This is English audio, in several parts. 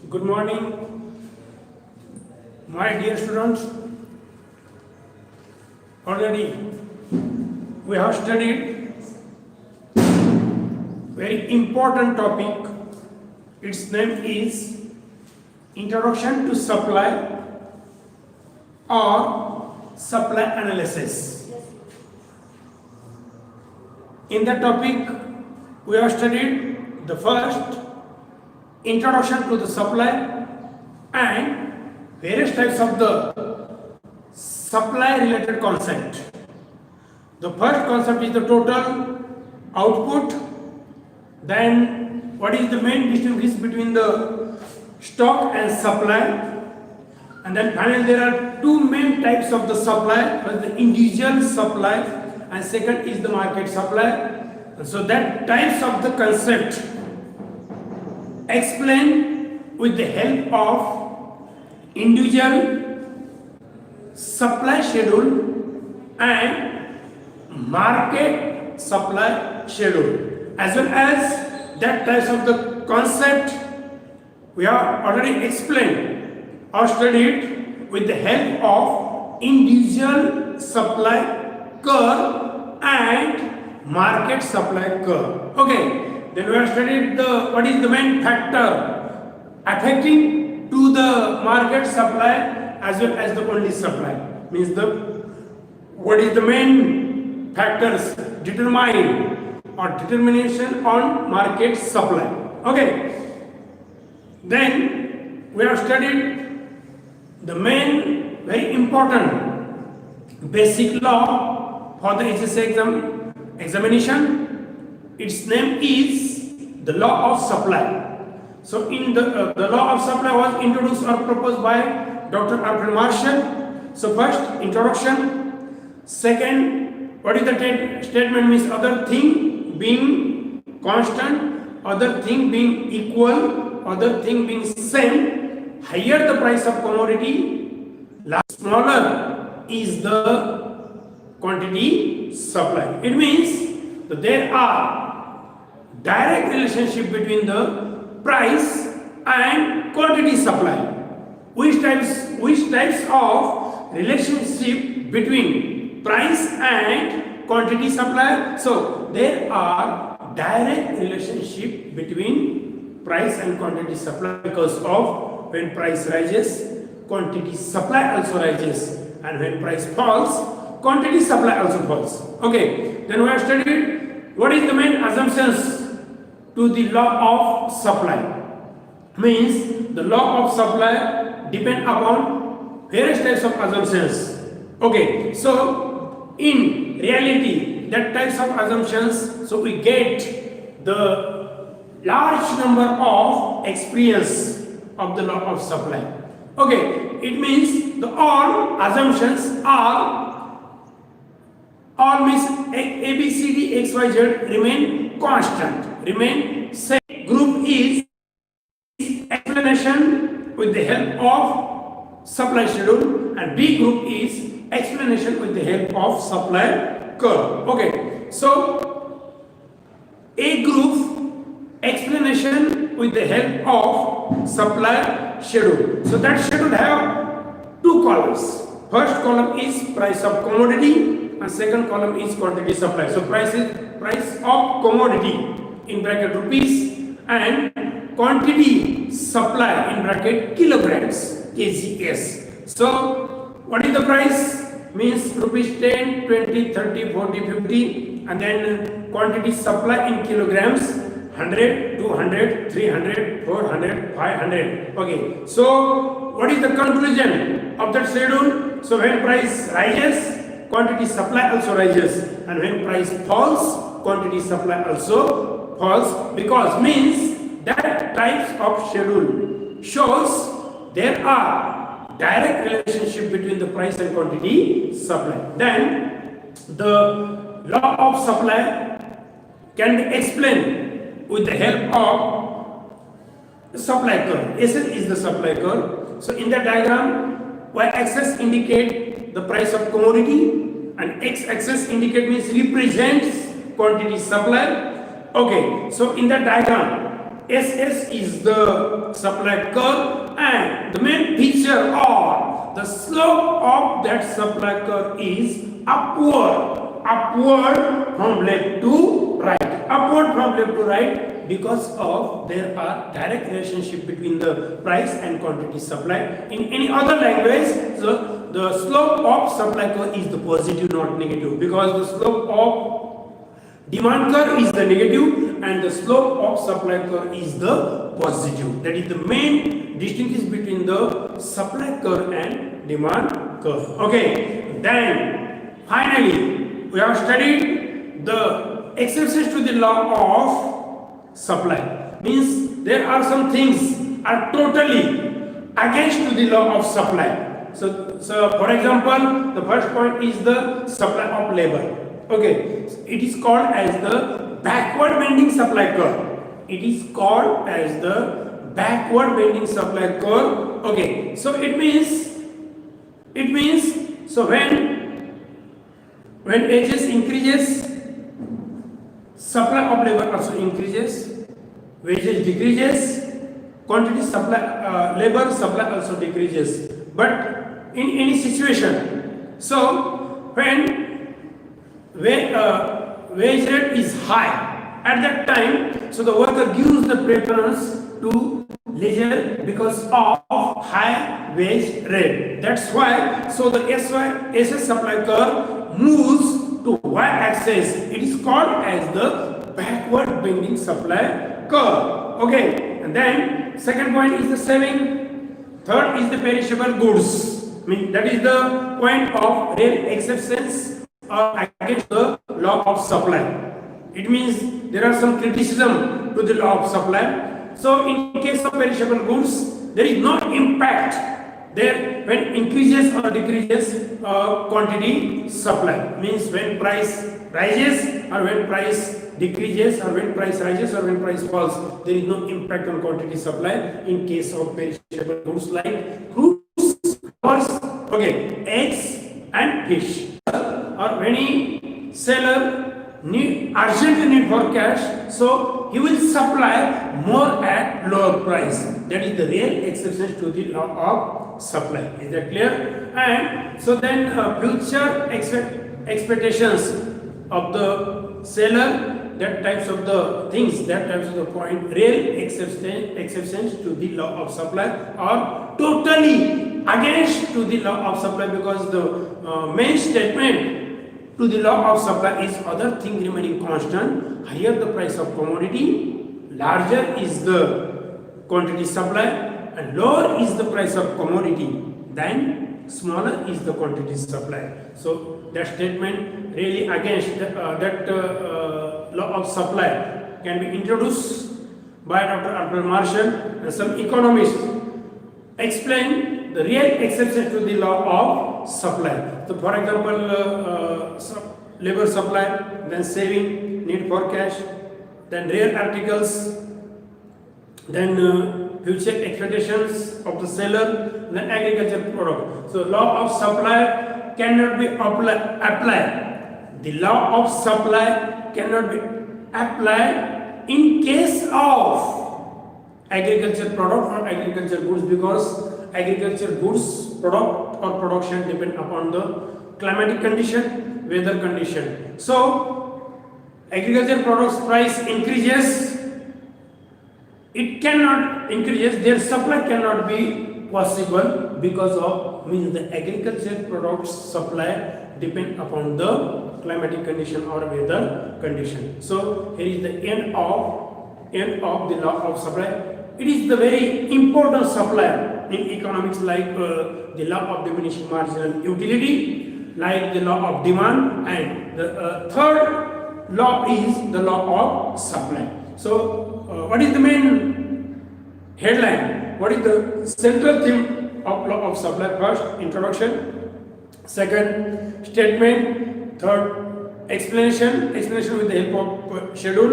Good morning, my dear students. Already we have studied very important topic. Its name is Introduction to Supply or Supply Analysis. In that topic, we have studied the first introduction to the supply and various types of the supply related concept. The first concept is the total output. Then what is the main distinction between the stock and supply, and then finally there are two main types of the supply. First, the individual supply, and second is the market supply. So that types of the concept explain with the help of individual supply schedule and market supply schedule, as well as that types of the concept we have already explained or studied with the help of individual supply curve and market supply curve. Okay. Then we have studied what is the main factor affecting to the market supply as well as the only supply. Means what is the main factors determine or determination on market supply. Okay. Then we have studied the main very important basic law for the HSC examination. Its name is the law of supply. So in the law of supply was introduced or proposed by Dr. Alfred Marshall. So first, introduction. Second, what is the statement? Means other thing being constant, other thing being equal, other thing being same, higher the price of commodity, smaller is the quantity supply. It means that there are direct relationship between the price and quantity supply. Which types of relationship between price and quantity supply? So there are direct relationship between price and quantity supply, because of when price rises, quantity supply also rises, and when price falls, quantity supply also falls. Okay, then we have studied what is the main assumptions to the law of supply. Means the law of supply depend upon various types of assumptions. Okay, so in reality, that types of assumptions, so we get the large number of experience of the law of supply. Okay, it means the all assumptions are all means A, B, C, D, X, Y, Z remain constant, remain same. Group is explanation with the help of supply schedule, and B group is explanation with the help of supply curve. Okay, so A group explanation with the help of supply schedule. So that schedule have two columns. First column is price of commodity, and second column is quantity supply. So price is price of commodity in bracket rupees, and quantity supply in bracket kilograms, kgs. So what is the price? Means rupees 10, 20, 30, 40, 50, and then quantity supply in kilograms 100, 200, 300, 400, 500. Okay, so what is the conclusion of that schedule? So when price rises, quantity supply also rises, and when price falls, quantity supply also falls, because means that types of schedule shows there are direct relationship between the price and quantity supply. Then the law of supply can be explained with the help of supply curve. S is the supply curve. So in the diagram, y-axis indicate the price of commodity, and x-axis means represents quantity supply. Okay, so in the diagram, SS is the supply curve, and the main feature or the slope of that supply curve is upward from left to right, upward from left to right, because of there are direct relationship between the price and quantity supply. In any other language, the slope of supply curve is the positive, not negative, because the slope of demand curve is the negative and the slope of supply curve is the positive. That is the main distinction between the supply curve and demand curve. Okay, then finally we have studied the exceptions to the law of supply. Means there are some things are totally against to the law of supply. So for example, the first point is the supply of labor. Okay, it is called as the backward bending supply curve. It is called as the backward bending supply curve. Okay, so it means so when wages increases, supply of labor also increases, wages decreases, quantity supply labor supply also decreases. But in any situation, so when wage rate is high at that time, so the worker gives the preference to leisure because of high wage rate. That's why so the SS supply curve moves to y-axis. It is called as the backward bending supply curve. Okay, and then second point is the saving. Third is the perishable goods. That is the point of real exceptions against the law of supply. It means there are some criticism to the law of supply. So in case of perishable goods, there is no impact there when increases or decreases quantity supply. Means when price rises or when price decreases or when price rises or when price falls, there is no impact on quantity supply in case of perishable goods like fruits, flowers, okay, eggs and fish. Or any seller urgently need for cash, so he will supply more at lower price. That is the real exception to the law of supply. Is that clear? And so then future expectations of the seller, that types of the things, that types of the point, real exceptions to the law of supply are totally against to the law of supply, because the main statement to the law of supply is other thing remaining constant. Higher the price of commodity, larger is the quantity supply, and lower is the price of commodity, then smaller is the quantity supply. So that statement really against that law of supply can be introduced by Dr. Albert Marshall, and some economists explain the real exception to the law of supply. So for example, labor supply, then saving, need for cash, then rare articles, then future expectations of the seller, then agricultural product. So law of supply cannot be applied. The law of supply cannot be applied in case of agricultural product or agricultural goods, because agricultural goods product or production depend upon the climatic condition, weather condition. So agricultural products price increases, it cannot increase, their supply cannot be possible because of the agricultural products supply depend upon the climatic condition or weather condition. So here is the end of the law of supply. It is the very important supply in economics, like the law of diminishing marginal utility, like the law of demand, and the third law is the law of supply. So what is the main headline? What is the central theme of law of supply? First, introduction. Second, statement. Third, explanation with the help of schedule,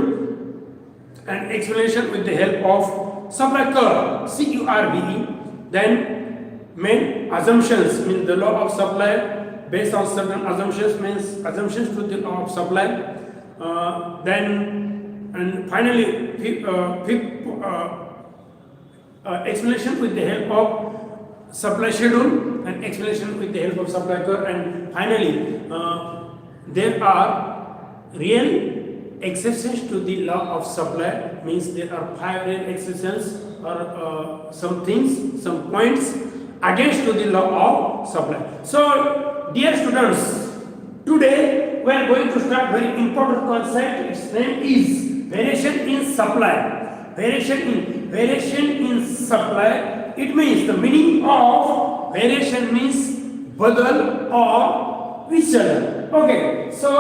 and explanation with the help of supply curve, CURVE. Then main assumptions, means the law of supply based on certain assumptions, means assumptions to the law of supply. Then and finally fifth explanation with the help of supply schedule and explanation with the help of supply curve, and finally there are real exceptions to the law of supply, means there are 5 real exceptions or some things, some points against to the law of supply. So dear students, today we are going to start very important concept. Its name is variation in supply. Variation in supply. It means the meaning of variation means badal or vichalan. Okay, so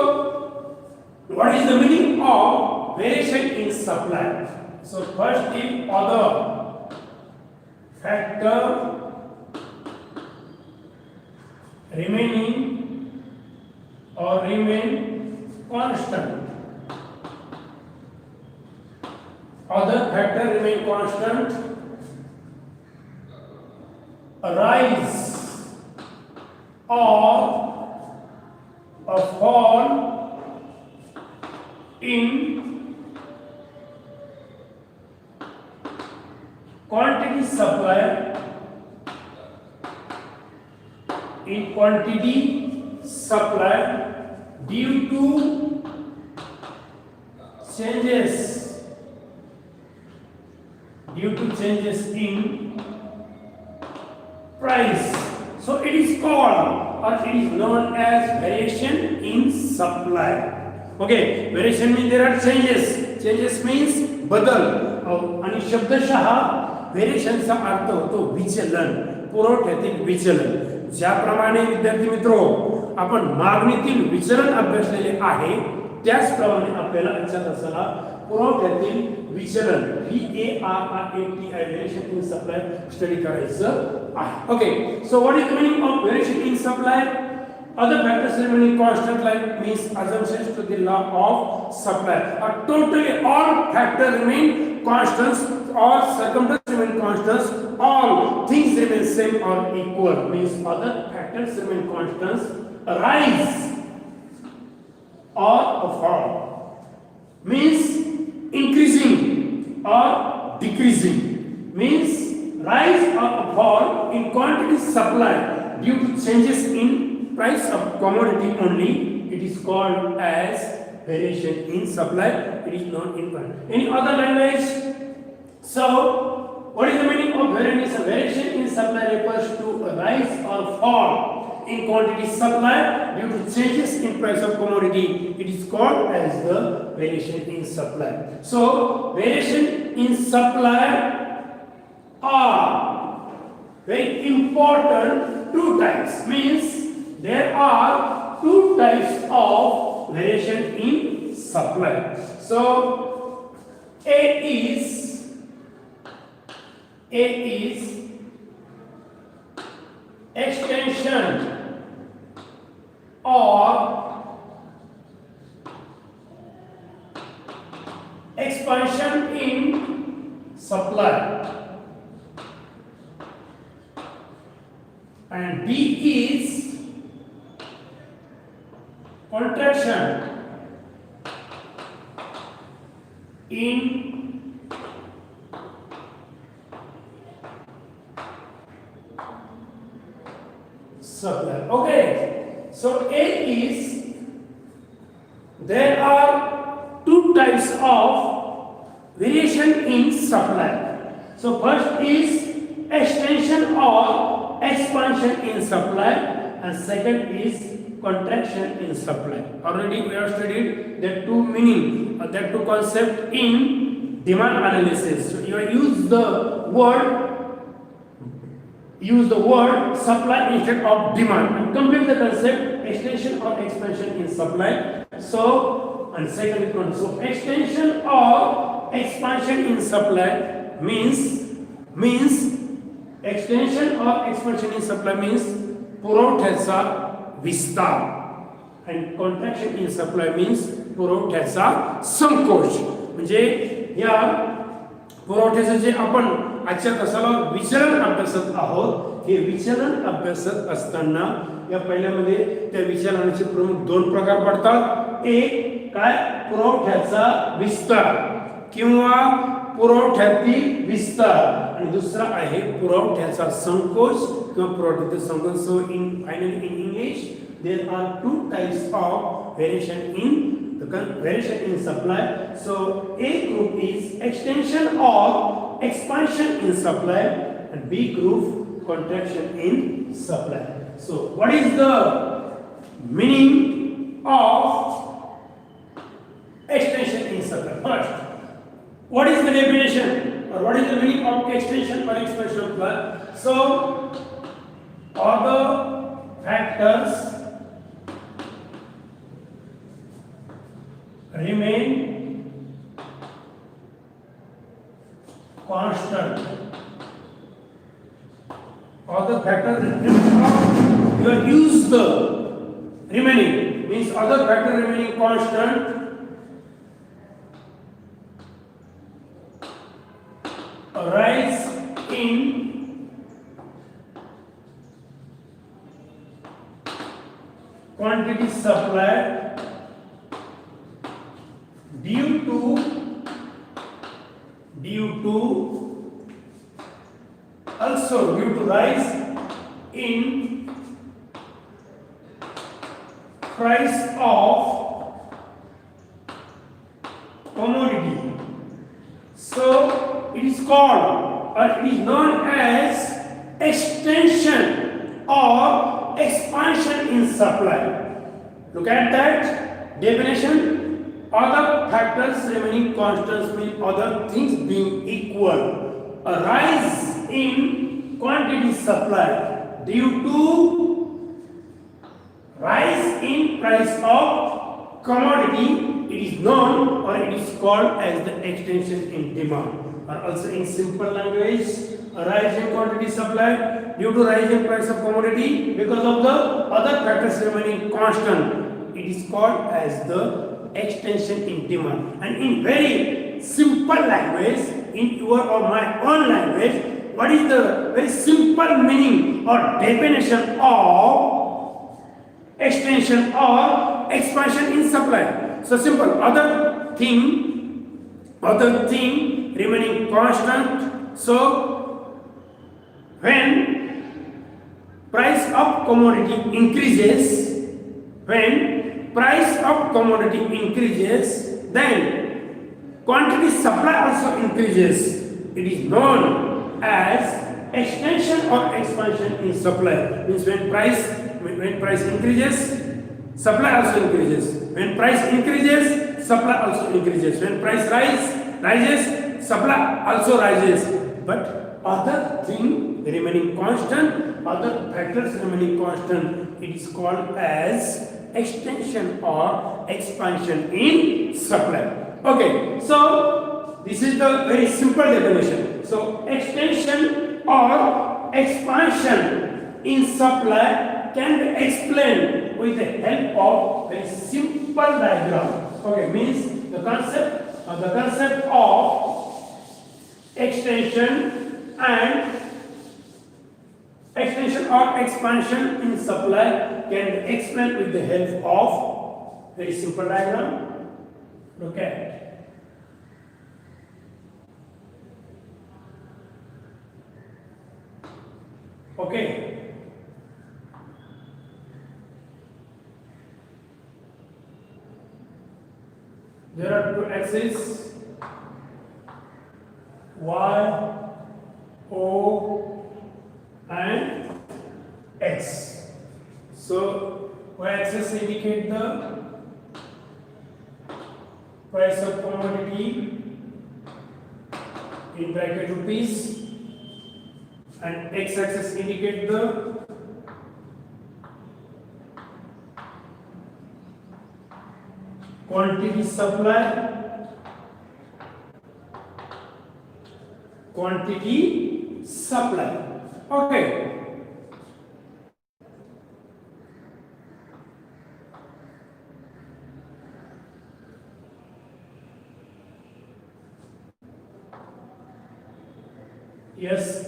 what is the meaning of variation in supply? So first is other factor remaining or remain constant. Other factor remain constant. A rise or a fall in quantity supply, due to changes in price. So it is called or it is known as variation in supply. Okay, variation means there are changes. Changes means बदल. आणि शब्दशः व्हेरिएशनचा अर्थ होतो विचलन, पुरवठ्यातील विचलन. ज्याप्रमाणे विद्यार्थी मित्रो आपण मागणीतील विचलन अभ्यासलेले आहे, त्याचप्रमाणे आपल्याला आजच्या तासाला पुरवठ्यातील विचलन VARIATI variation in supply study करायचं आहे. Okay, so what is the meaning of variation in supply? Other factors remaining constant, like means assumptions to the law of supply. Totally all factors remain constants, all circumstances remain constants, all things remain same or equal. Means other factors remain constants. A rise or a fall means increasing or decreasing. Means rise or a fall in quantity supply due to changes in price of commodity only. It is called as variation in supply. It is not in any other language. So what is the meaning of variation? Variation in supply refers to a rise or fall in quantity supply due to changes in price of commodity. It is called as the variation in supply. So variation in supply are very important two types. Means there are two types of variation in supply. So A is extension or expansion in supply, and B is contraction in supply. Okay, so A is, there are two types of variation in supply. So first is extension or expansion in supply, and second is contraction in supply. Already we have studied that two meaning, that two concept in demand analysis. So you use the word supply instead of demand and complete the concept extension or expansion in supply. So and second one, so extension or expansion in supply means extension or expansion in supply means पुरवठ्याचा विस्तार, and contraction in supply means पुरवठ्याचा संकोच. म्हणजे या पुरवठ्याचे जे आपण आजच्या तासाला विचलन अभ्यासत आहोत, हे विचलन अभ्यासत असताना या पहिल्यामध्ये त्या विचलनाचे प्रमुख दोन प्रकार पडतात. एक काय पुरवठ्याचा विस्तार किंवा पुरवठ्यातील विस्तार आणि दुसरा आहे पुरवठ्याचा संकोच किंवा पुरवठ्याचा संकोच. So in finally in English there are two types of variation in supply. So A group is extension or expansion in supply and B group contraction in supply. So what is the meaning of extension in supply? First, what is the definition or what is the meaning of extension or expansion of supply? So other factors remain constant. Other factors you have used the remaining means other factor remaining constant arise in quantity supplied due to also due to rise in price of commodity. So it is called or it is known as extension or expansion in supply. Look at that definition. Other factors remaining constants mean other things being equal. A rise in quantity supply due to rise in price of commodity, it is known or it is called as the extension in demand. Or also in simple language, a rise in quantity supply due to rise in price of commodity because of the other factors remaining constant, it is called as the extension in demand. And in very simple language, in your or my own language, what is the very simple meaning or definition of extension or expansion in supply? So simple, other thing remaining constant. So when price of commodity increases, then quantity supply also increases. It is known as extension or expansion in supply. Means when price increases, supply also increases. When price increases, supply also increases. When price rises, supply also rises. But other thing remaining constant, other factors remaining constant, it is called as extension or expansion in supply. Okay, so this is the very simple definition. So extension or expansion in supply can be explained with the help of very simple diagram. Okay, means the concept of extension or expansion in supply can be explained with the help of very simple diagram. Look at it. Okay. There are two axes, Y, O, and X. So y-axis indicate the price of commodity in bracket rupees, and x-axis indicate the quantity supply, Okay. Yes.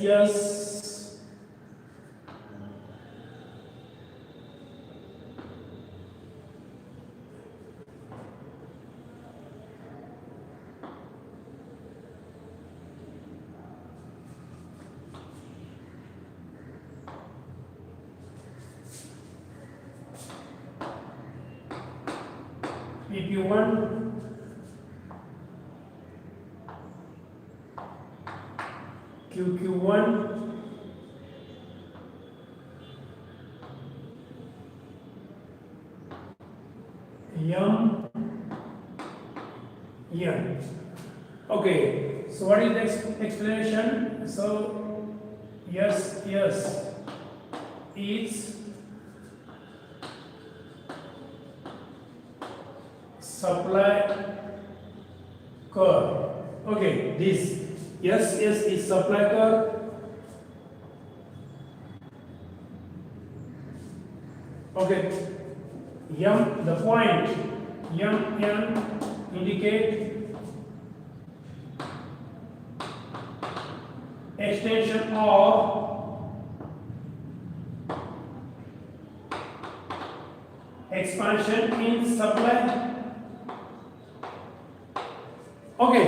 PP1, QQ1, N. Okay, so what is the explanation? So yes is supply curve. Okay, this yes is supply curve. Okay, the point M indicate extension of expansion in supply. Okay,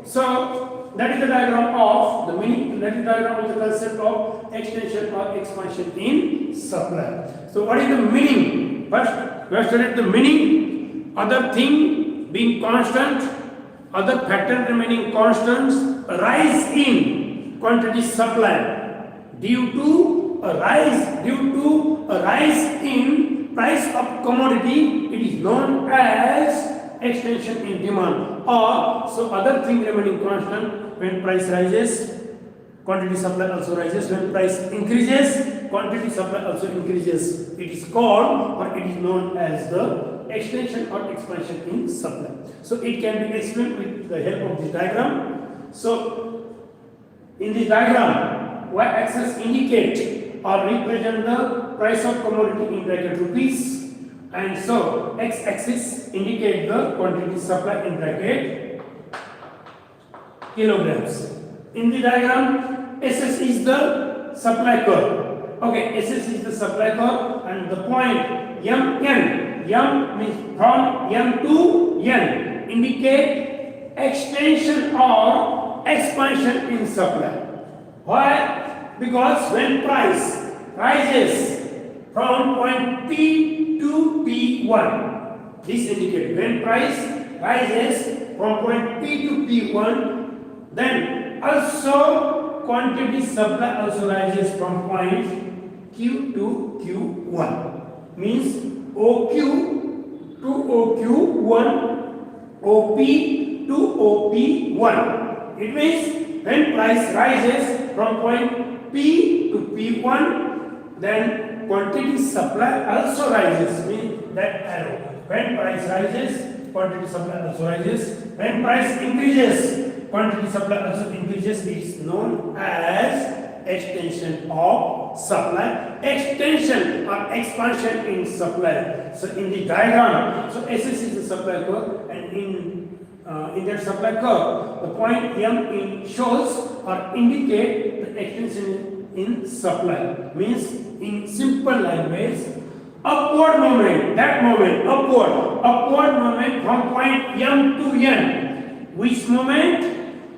so that is the diagram of the meaning, that is the diagram of the concept of extension or expansion in supply. So what is the meaning? First, we have studied the meaning. Other thing being constant, other factor remaining constants, rise in quantity supply due to a rise in price of commodity. It is known as extension in demand. Or so other thing remaining constant, when price rises, quantity supply also rises. When price increases, quantity supply also increases. It is called or it is known as the extension or expansion in supply. So it can be explained with the help of this diagram. So in this diagram, y-axis indicate or represent the price of commodity in bracket rupees, and so x-axis indicate the quantity supply in bracket kilograms. In the diagram, SS is the supply curve. Okay, SS is the supply curve, and the point M means from M to N indicate extension or expansion in supply. Why? Because when price rises from point P to P1, this indicates when price rises from point P to P1, then also quantity supply also rises from point Q to Q1. Means OQ to OQ1, OP to OP1. It means when price rises from point P to P1, then quantity supply also rises. Means that arrow. When price rises, quantity supply also rises. When price increases, quantity supply also increases. It is known as extension of supply, extension or expansion in supply. So in the diagram, so SS is the supply curve, and in that supply curve, the point M shows or indicate the extension in supply. Means in simple language, upward movement, that movement, upward movement from point M to N. Which movement?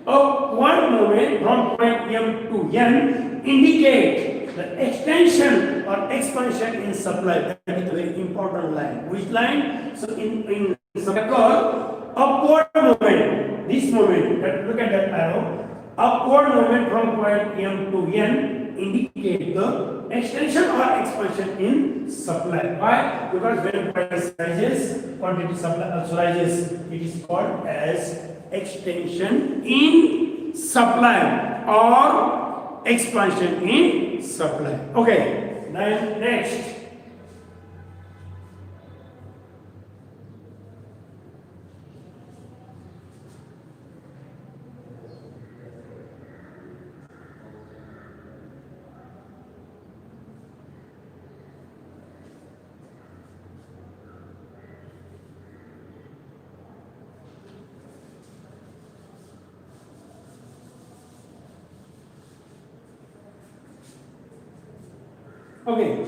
Upward movement from point M to N indicate the extension or expansion in supply. That is a very important line. Which line? So in supply curve, upward movement, this movement, look at that arrow, upward movement from point M to N indicate the extension or expansion in supply. Why? Because when price rises, quantity supply also rises. It is called as extension in supply or expansion in supply. Okay, then next. Okay,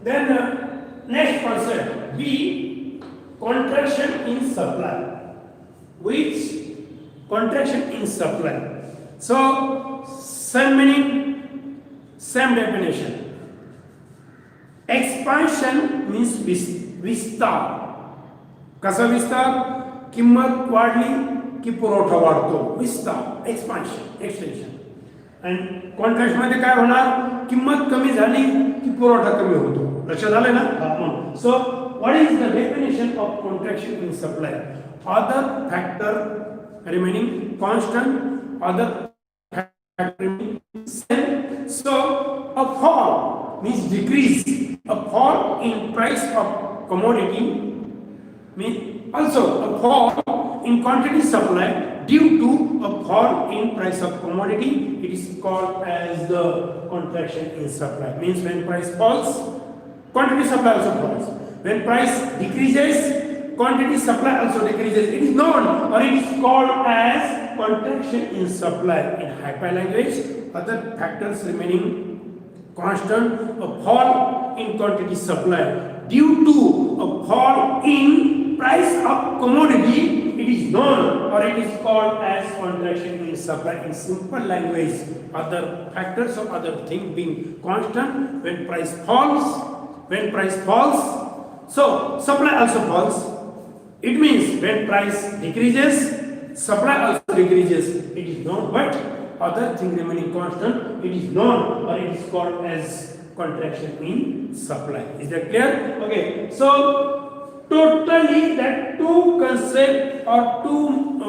then next concept, B, contraction in supply. Which contraction in supply? So same meaning, same definition. Expansion means vistar, कसा विस्तार? किंमत वाढली की पुरवठा वाढतो. विस्तार, expansion, extension. आणि contraction मध्ये काय होणार? किंमत कमी झाली की पुरवठा कमी होतो. लक्षात आलं ना? So what is the definition of contraction in supply? Other factor remaining constant, other factor remaining same. So a fall means decrease. A fall in price of commodity means also a fall in quantity supply due to a fall in price of commodity. It is called as the contraction in supply. Means when price falls, quantity supply also falls. When price decreases, quantity supply also decreases. It is known or it is called as contraction in supply. In hyper language, other factors remaining constant, a fall in quantity supply due to a fall in price of commodity, it is known or it is called as contraction in supply. In simple language, other factors or other thing being constant, when price falls, so supply also falls. It means when price decreases, supply also decreases. It is known, but other thing remaining constant, it is known or it is called as contraction in supply. Is that clear? Okay. So totally that two concept or two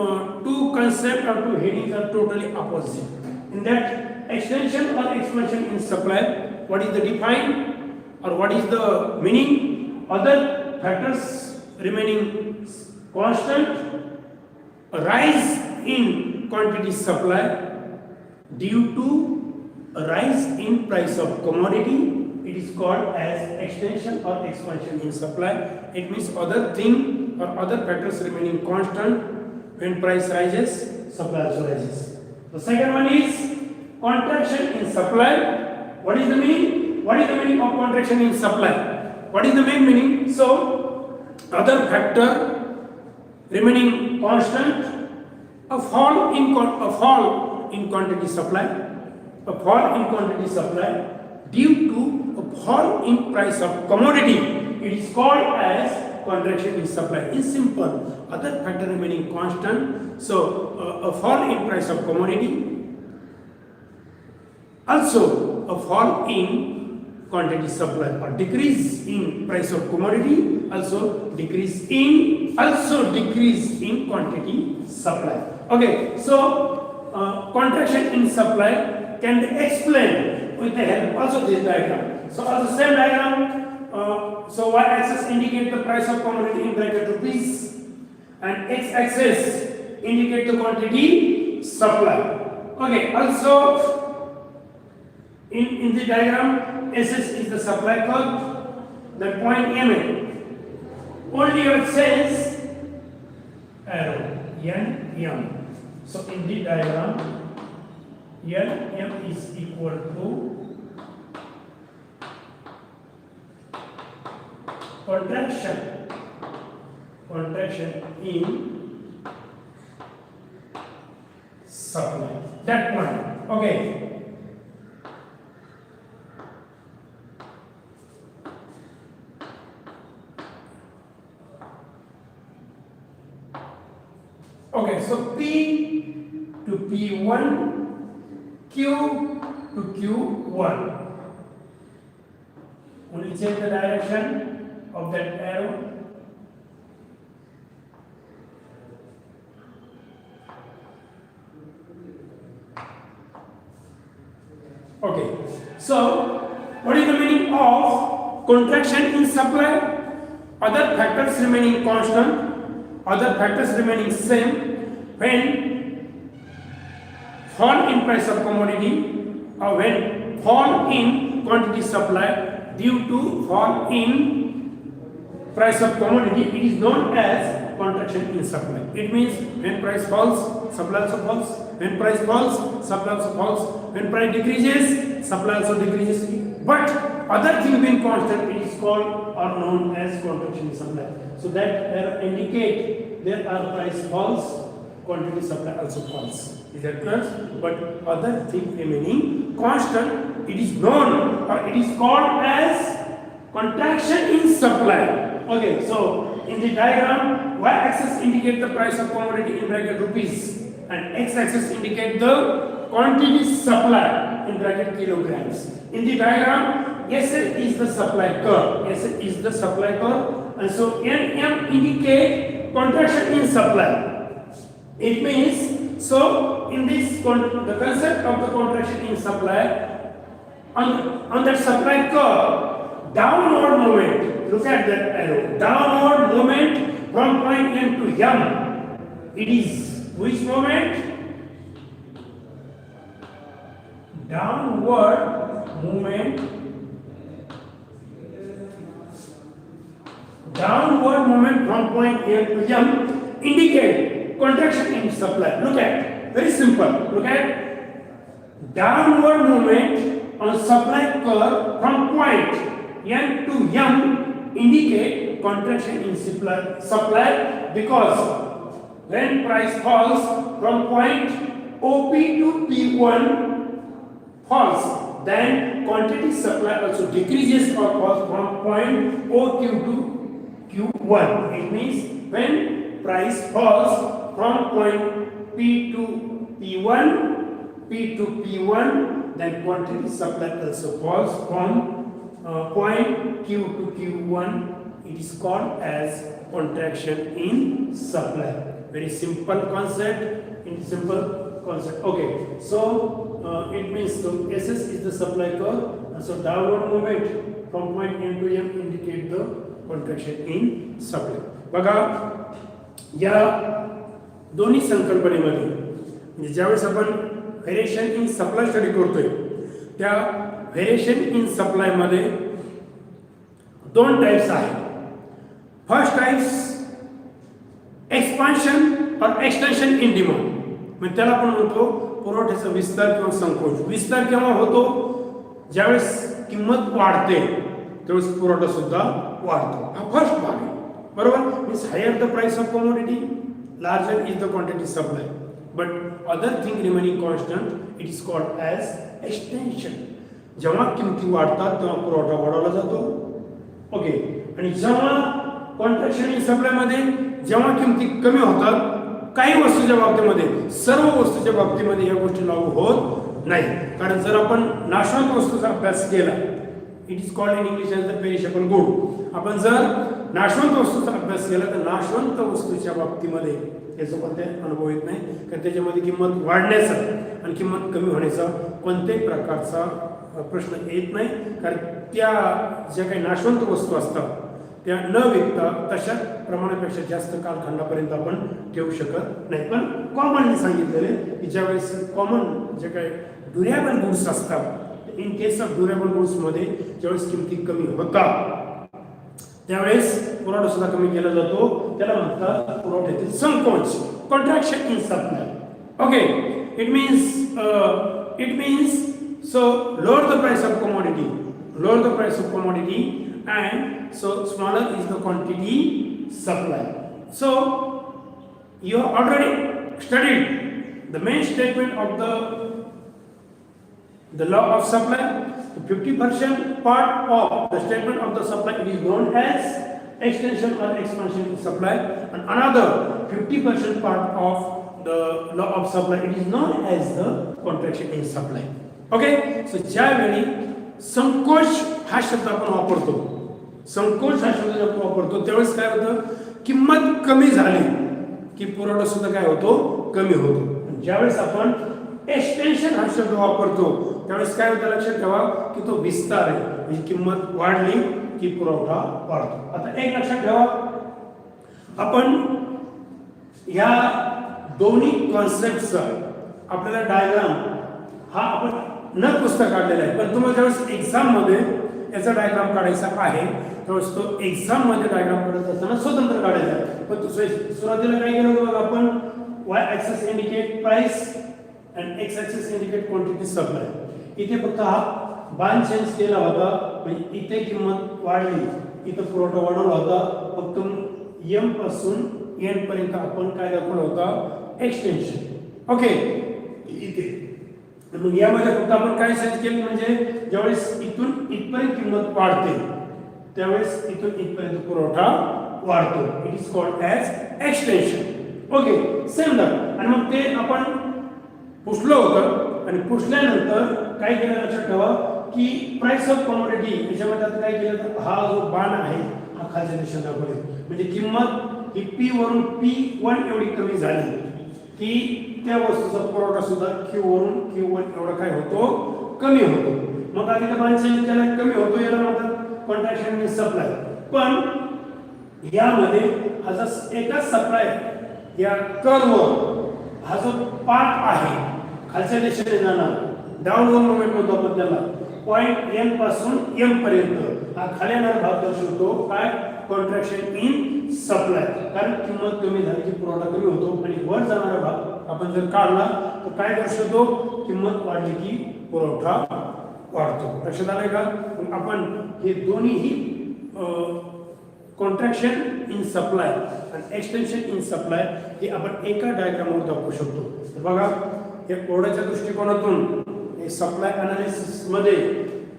headings are totally opposite. In that extension or expansion in supply, what is the define or what is the meaning? Other factors remaining constant, a rise in quantity supply due to a rise in price of commodity, it is called as extension or expansion in supply. It means other thing or other factors remaining constant, when price rises, supply also rises. The second one is contraction in supply. What is the meaning? What is the meaning of contraction in supply? What is the main meaning? So other factor remaining constant, a fall in quantity supply, due to a fall in price of commodity, it is called as contraction in supply. In simple, other factor remaining constant, so a fall in price of commodity, also a fall in quantity supply, or decrease in price of commodity, also decrease in quantity supply. Okay, so contraction in supply can be explained with the help also this diagram. So also same diagram, so y-axis indicate the price of commodity in bracket rupees and x-axis indicate the quantity supply. Okay, also in the diagram, SS is the supply curve, the point MA. Only it says arrow N. So in the diagram, N is equal to contraction in supply. That point. Okay. Okay, so P to P1, Q to Q1. Only change the direction of that arrow. Okay, so what is the meaning of contraction in supply? Other factors remaining constant, other factors remaining same, when fall in price of commodity or when fall in quantity supply due to fall in price of commodity, it is known as contraction in supply. It means when price falls, supply also falls. When price falls, supply also falls. When price decreases, supply also decreases. But other thing being constant, it is called or known as contraction in supply. So that indicate there are price falls, quantity supply also falls. Is that clear? But other thing remaining constant, it is known or it is called as contraction in supply. Okay, so In the diagram, y-axis indicate the price of commodity in bracket rupees and x-axis indicate the quantity supply in bracket kilograms. In the diagram, SL is the supply curve. SL is the supply curve, and so NM indicate contraction in supply. It means, so in this the concept of the contraction in supply, on that supply curve, downward movement, look at that arrow, downward movement from point N to M. It is which movement? Downward movement from point N to M indicate contraction in supply. Look at, very simple, look at downward movement on supply curve from point N to M indicate contraction in supply because when price falls from point OP to P1 falls, then quantity supply also decreases or falls from point OQ to Q1. It means when price falls from point P to P1, then quantity supply also falls from point Q to Q1. It is called as contraction in supply. Very simple concept. Okay, so it means so SS is the supply curve, and so downward movement from point N to M indicate the contraction in supply. बघा या दोन्ही संकल्पनेमध्ये म्हणजे ज्यावेळेस आपण variation इन supply study करतोय त्या variation इन supply मध्ये दोन टाइप्स आहेत. फर्स्ट टाइप्स एक्सपान्शन और एक्सटेंशन इन डिमांड, म्हणजे त्याला आपण म्हणतो पुरवठ्याचा विस्तार किंवा संकोच. विस्तार केव्हा होतो? ज्यावेळेस किंमत वाढते त्यावेळेस पुरवठा सुद्धा वाढतो. हा फर्स्ट भाग आहे, बरोबर. Means higher the price of commodity, larger is the quantity supply, but other thing remaining constant, it is called as extension. जेव्हा किमती वाढतात तेव्हा पुरवठा वाढवला जातो. ओके, आणि जेव्हा कॉन्ट्रॅक्शन इन सप्लाय मध्ये जेव्हा किमती कमी होतात काही वस्तूच्या बाबतीमध्ये, सर्व वस्तूच्या बाबतीमध्ये या गोष्टी लागू होत नाही. कारण जर आपण नाशवंत वस्तूचा अभ्यास केला, it is called in English as the perishable good. आपण जर नाशवंत वस्तूचा अभ्यास केला तर नाशवंत वस्तूच्या बाबतीमध्ये याचा कोणताही अनुभव येत नाही, कारण त्याच्यामध्ये किंमत वाढण्याचा आणि किंमत कमी होण्याचा कोणत्याही प्रकारचा प्रश्न येत नाही. कारण त्या ज्या काही नाशवंत वस्तू असतात त्या न विकता तशा प्रमाणापेक्षा जास्त कालखंडापर्यंत आपण ठेवू शकत नाही. पण कॉमनली सांगितलेले की ज्यावेळेस कॉमन जे काही ड्युरेबल गुड्स असतात, इन केस ऑफ ड्युरेबल गुड्समध्ये ज्यावेळेस किमती कमी होतात त्यावेळेस पुरवठा सुद्धा कमी केला जातो. त्याला म्हणतात पुरवठ्यातील संकोच, contraction in supply. Okay, it means so lower the price of commodity and so smaller is the quantity supply. So you have already studied the main statement of the law of supply. The 50% part of the statement of the supply is known as extension or expansion in supply, and another 50% part of the law of supply it is known as the contraction in supply. Okay, so ज्यावेळी संकोच हा शब्द आपण वापरतो, संकोच हा शब्द आपण वापरतो त्यावेळेस काय होतं, किंमत कमी झाली की पुरवठा सुद्धा काय होतो, कमी होतो. ज्यावेळेस आपण एक्सटेन्शन हा शब्द वापरतो त्यावेळेस काय होतं, लक्षात ठेवा की तो विस्तार आहे, म्हणजे किंमत वाढली की पुरवठा वाढतो. आता एक लक्षात ठेवा, आपण या दोन्ही कॉन्सेप्टचा आपल्याला डायग्राम हा आपण न पुस्तक काढलेला आहे, पण तुम्हाला ज्यावेळेस एक्झाम मध्ये याचा डायग्राम काढायचा आहे त्यावेळेस तो एक्झाम मध्ये डायग्राम काढत असताना स्वतंत्र काढायचा आहे. पण सुरुवातीला काय केलं होतं बघा, आपण Y axis indicate price and X axis indicate quantity supply. इथे फक्त हा बाण चेंज केला होता, म्हणजे इथे किंमत वाढली, इथे पुरवठा वाढवला होता. फक्त एम पासून एन पर्यंत आपण काय दाखवलं होता, एक्सटेन्शन. ओके, इथे मग यामध्ये फक्त आपण काय चेंज केलं, म्हणजे ज्यावेळेस इथून इथपर्यंत किंमत वाढते त्यावेळेस इथून इथपर्यंत पुरवठा वाढतो. It is called as extension. Okay, same झालं. आणि मग ते आपण पुसलं होतं आणि पुसल्यानंतर काय केलं लक्षात ठेवा की प्राइस ऑफ कमोडिटी याच्यामध्ये काय केलं तर हा जो बाण आहे हा खालच्या दिशेने दाखवले. म्हणजे किंमत ही P वरून P1 एवढी कमी झाली की त्या वस्तूचा पुरवठा सुद्धा Q वरून Q1 एवढा काय होतो कमी होतो. मग आधी त्या बाणाच्या त्याला कमी होतो याला म्हणतात कॉन्ट्रॅक्शन इन सप्लाय. पण यामध्ये हा जो एका सप्लाय या कर्व हा जो पार्ट आहे खालच्या दिशेने जाणार डाऊनवर्ड मूवमेंट म्हणतो आपण त्याला. पॉइंट N पासून M पर्यंत हा खाली येणारा भाग दर्शवतो काय कॉन्ट्रॅक्शन इन सप्लाय. कारण किंमत कमी झाली की पुरवठा कमी होतो आणि वर जाणारा भाग आपण जर काढला तर काय दर्शवतो किंमत वाढली की पुरवठा वाढतो. लक्षात आलंय का? आपण हे दोन्हीही कॉन्ट्रॅक्शन इन सप्लाय आणि एक्सटेन्शन इन सप्लाय हे आपण एका डायग्रामवर दाखवू शकतो. तर बघा या कोडाच्या दृष्टिकोनातून हे सप्लाय अनालिसिस मध्ये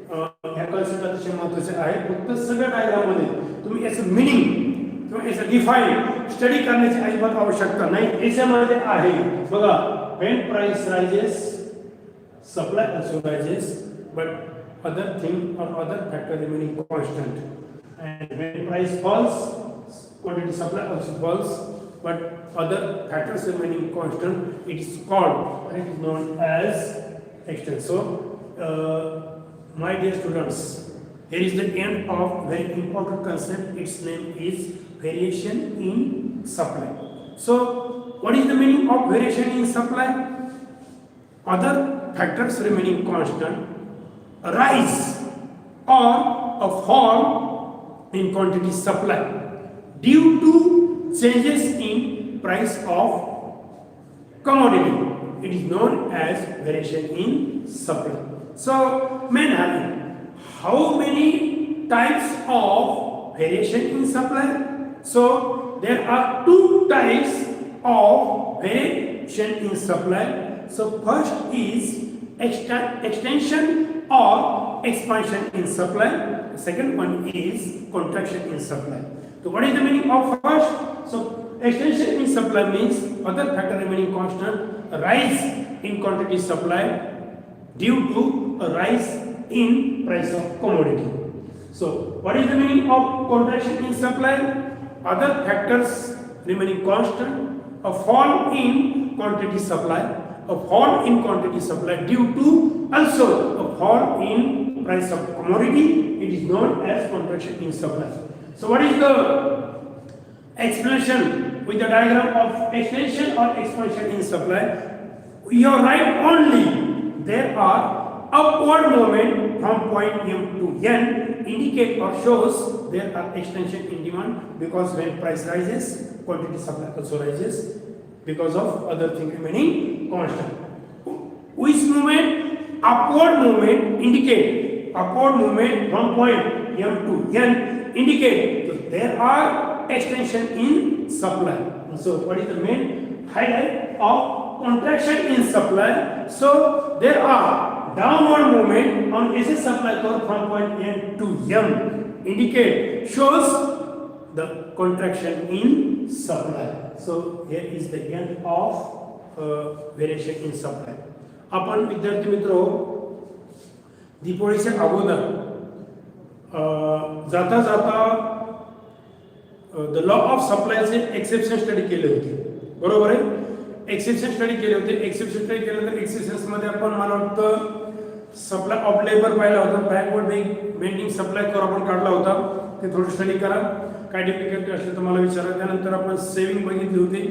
ह्या कन्सेप्ट अतिशय महत्त्वाचे आहे. फक्त सगळ्या डायग्राम मध्ये तुम्ही याचं मिनिंग किंवा याचं डिफाईन स्टडी करण्याची अजिबात आवश्यकता नाही. याच्यामध्ये आहे बघा when price rises supply also rises but other thing or other factor remaining constant, and when price falls quantity supply also falls but other factors remaining constant. It is called and it is known as extension. So my dear students, here is the end of very important concept. Its name is variation in supply. So what is the meaning of variation in supply? Other factors remaining constant, a rise or a fall in quantity supply due to changes in price of commodity. It is known as variation in supply. So main having how many types of variation in supply? So there are two types of variation in supply. So first is extension or expansion in supply. The second one is contraction in supply. So what is the meaning of first? So extension in supply means other factor remaining constant, a rise in quantity supply due to a rise in price of commodity. So what is the meaning of contraction in supply? Other factors remaining constant, a fall in quantity supply, a fall in quantity supply due to also a fall in price of commodity. It is known as contraction in supply. So what is the explanation with the diagram of extension or expansion in supply? You are right only. There are upward movement from point M to N indicate or shows there are extension in demand because when price rises, quantity supply also rises because of other thing remaining constant. Which movement? Upward movement indicate upward movement from point M to N indicate that there are extension in supply. So what is the main highlight of contraction in supply? So there are downward movement on SS supply curve from point N to M indicate shows the contraction in supply. So here is the end of variation in supply. आपण विद्यार्थी मित्र दीपावलीच्या अगोदर जाता जाता the law of सप्लायचे exception study केले होते. बरोबर आहे. एक्सेप्शन स्टडी केले होते. एक्सेप्शन स्टडी केल्यानंतर एक्सेप्शन्स मध्ये आपण मला वाटतं सप्लाय ऑफ लेबर पाहिला होता. बॅकवर्ड बेंडिंग सप्लाय कर आपण काढला होता. ते थोडी स्टडी करा. काय डिफिकल्टी असले तर मला विचारा. त्यानंतर आपण सेव्हिंग बघितली होती.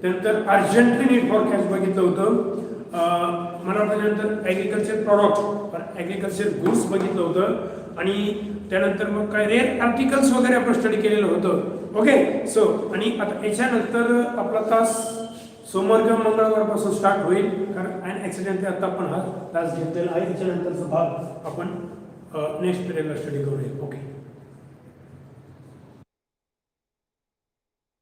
त्यानंतर अर्जंटली नीड फॉर कॅश बघितलं होतं. मला वाटतं त्यानंतर ॲग्रिकल्चर प्रॉडक्ट ॲग्रिकल्चर गुड्स बघितलं होतं आणि त्यानंतर मग काय रेअर आर्टिकल्स वगैरे आपण स्टडी केलेलं होतं. ओके. सो आणि आता याच्यानंतर आपला तास सोमवार किंवा मंगळवारपासून स्टार्ट होईल. कारण अन ॲक्सिडेंटली आता आपण हा तास घेतलेला आहे. त्याच्यानंतरचा भाग आपण नेक्स्ट पिरियडला स्टडी करूया. ओके.